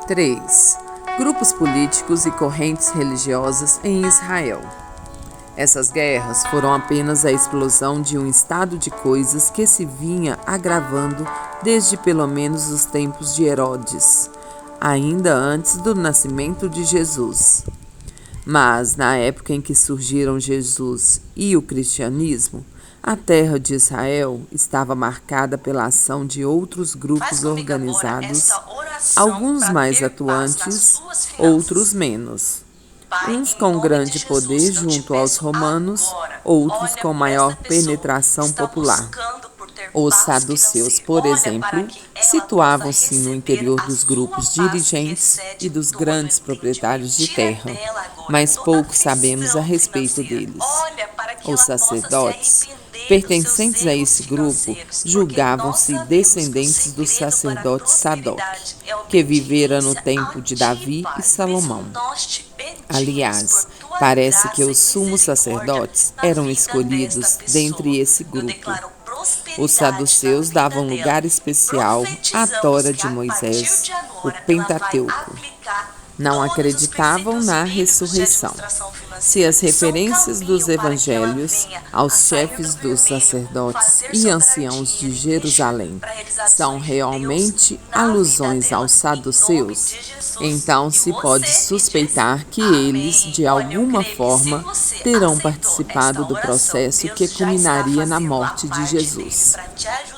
3. Grupos políticos e correntes religiosas em Israel. Essas guerras foram apenas a explosão de um estado de coisas que se vinha agravando desde pelo menos os tempos de Herodes, ainda antes do nascimento de Jesus. Mas, na época em que surgiram Jesus e o cristianismo, a terra de Israel estava marcada pela ação de outros grupos organizados, alguns mais atuantes, outros menos. Uns com grande poder junto aos romanos, outros com maior penetração popular. Os saduceus, por exemplo, situavam-se no interior dos grupos dirigentes e dos grandes proprietários de terra, mas pouco sabemos a respeito deles. Os sacerdotes, pertencentes a esse grupo, julgavam-se descendentes do sacerdote Sadoc, que vivera no tempo de Davi e Salomão. Aliás, parece que os sumos sacerdotes eram escolhidos dentre esse grupo. Os saduceus davam lugar especial à Tora de Moisés, o Pentateuco. Não acreditavam na ressurreição. Se as referências dos evangelhos aos chefes dos sacerdotes e anciãos de Jerusalém são realmente alusões aos saduceus, então se pode suspeitar que eles, de alguma forma, terão participado do processo que culminaria na morte de Jesus.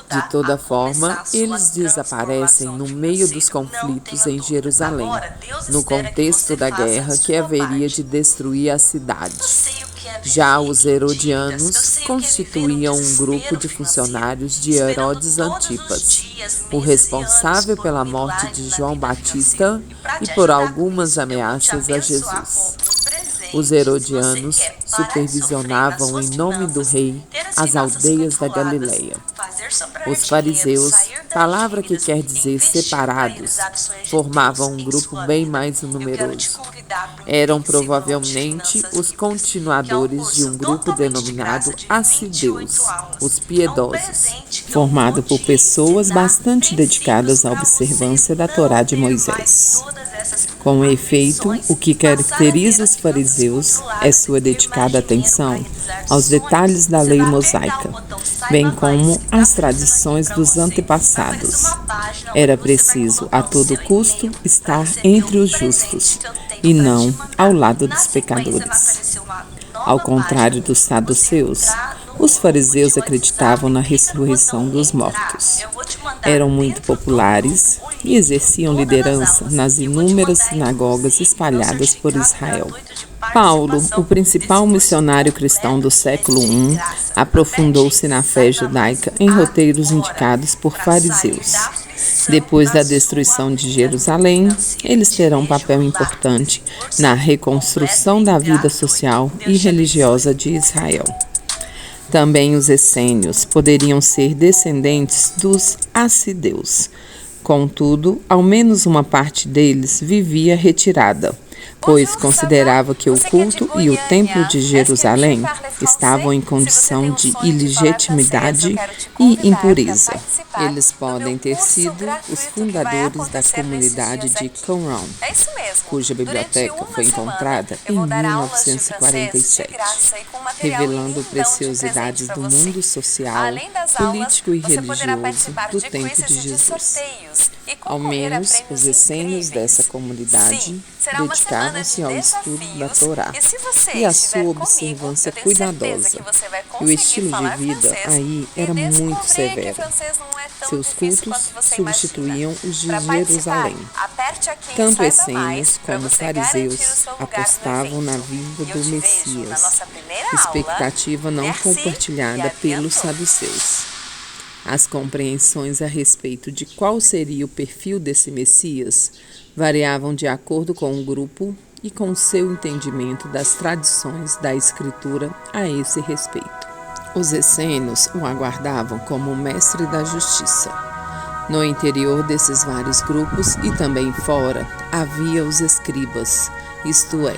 De toda forma, eles desaparecem no meio dos conflitos em Jerusalém, no contexto da guerra que haveria de destruir a cidade. Já os herodianos constituíam um grupo de funcionários de Herodes Antipas, o responsável pela morte de João Batista e por algumas ameaças a Jesus. Os herodianos supervisionavam em nome do rei as aldeias da Galileia. Os fariseus, palavra que quer dizer separados, formavam um grupo bem mais numeroso. Eram provavelmente os continuadores de um grupo denominado Assidus, os piedosos, formado por pessoas bastante dedicadas à observância da Torá de Moisés. Com efeito, o que caracteriza os fariseus é sua dedicada atenção aos detalhes da lei mosaica, bem como às tradições dos antepassados. Era preciso, a todo custo, estar entre os justos, e não ao lado dos pecadores. Ao contrário dos saduceus, os fariseus acreditavam na ressurreição dos mortos. Eram muito populares e exerciam liderança nas inúmeras sinagogas espalhadas por Israel. Paulo, o principal missionário cristão do século I, aprofundou-se na fé judaica em roteiros indicados por fariseus. Depois da destruição de Jerusalém, eles terão um papel importante na reconstrução da vida social e religiosa de Israel. Também os essênios poderiam ser descendentes dos assideus. Contudo, ao menos uma parte deles vivia retirada, pois considerava que o culto e o templo de Jerusalém estavam em condição de ilegitimidade e impureza. Eles podem ter sido os fundadores da comunidade de Qumran, cuja biblioteca foi encontrada em 1947, revelando preciosidades do mundo social, político e religioso do tempo de Jesus. Ao menos os essênios dessa comunidade dedicavam-se ao estudo da Torá e à sua observância cuidadosa. E o estilo de vida aí era muito severo. Seus cultos substituíam os de Jerusalém. Tanto essênios como fariseus apostavam na vinda do Messias, expectativa não compartilhada pelos saduceus. As compreensões a respeito de qual seria o perfil desse Messias variavam de acordo com o grupo e com seu entendimento das tradições da Escritura a esse respeito. Os essênios o aguardavam como o mestre da justiça. No interior desses vários grupos e também fora, havia os escribas, isto é,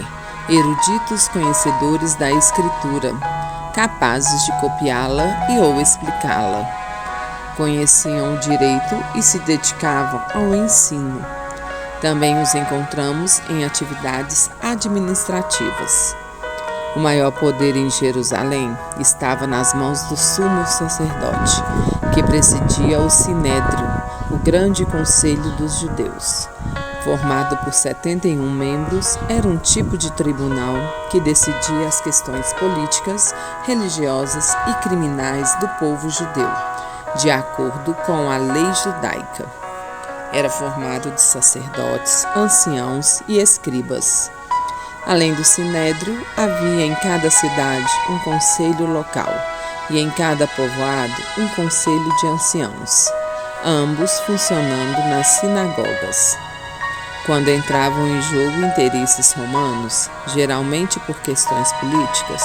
eruditos conhecedores da Escritura, capazes de copiá-la e ou explicá-la. Conheciam o direito e se dedicavam ao ensino. Também os encontramos em atividades administrativas. O maior poder em Jerusalém estava nas mãos do sumo sacerdote, que presidia o Sinédrio, o grande conselho dos judeus. Formado por 71 membros, era um tipo de tribunal que decidia as questões políticas, religiosas e criminais do povo judeu, de acordo com a lei judaica. Era formado de sacerdotes, anciãos e escribas. Além do Sinédrio, havia em cada cidade um conselho local e em cada povoado um conselho de anciãos, ambos funcionando nas sinagogas. Quando entravam em jogo interesses romanos, geralmente por questões políticas,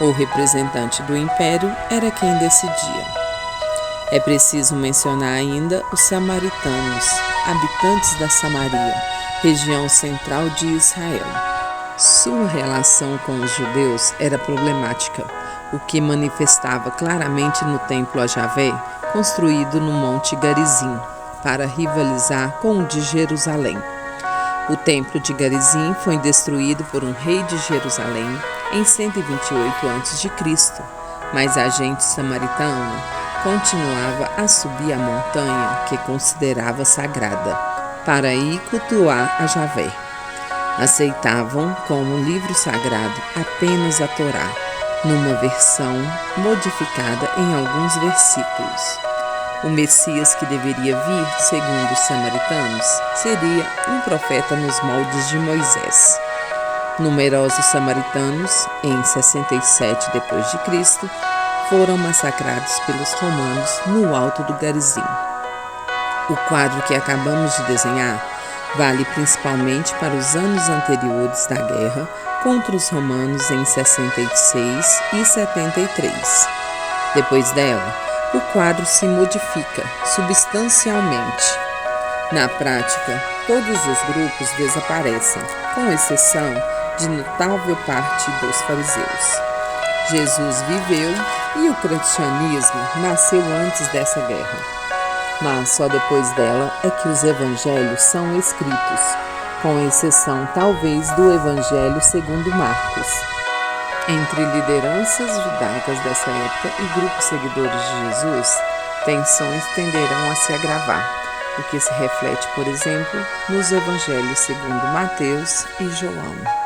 o representante do império era quem decidia. É preciso mencionar ainda os samaritanos, habitantes da Samaria, região central de Israel. Sua relação com os judeus era problemática, o que manifestava claramente no templo a Javé, construído no Monte Garizim, para rivalizar com o de Jerusalém. O templo de Garizim foi destruído por um rei de Jerusalém em 128 a.C., mas a gente samaritana continuava a subir a montanha que considerava sagrada, para ir cultuar a Javé. Aceitavam como livro sagrado apenas a Torá, numa versão modificada em alguns versículos. O Messias que deveria vir, segundo os samaritanos, seria um profeta nos moldes de Moisés. Numerosos samaritanos, em 67 d.C., foram massacrados pelos romanos no alto do Garizim. O quadro que acabamos de desenhar vale principalmente para os anos anteriores da guerra contra os romanos em 66 e 73. Depois dela, o quadro se modifica substancialmente. Na prática, todos os grupos desaparecem, com exceção de notável parte dos fariseus. Jesus viveu e o cristianismo nasceu antes dessa guerra. Mas só depois dela é que os evangelhos são escritos, com exceção talvez do Evangelho segundo Marcos. Entre lideranças judaicas dessa época e grupos seguidores de Jesus, tensões tenderão a se agravar, o que se reflete, por exemplo, nos evangelhos segundo Mateus e João.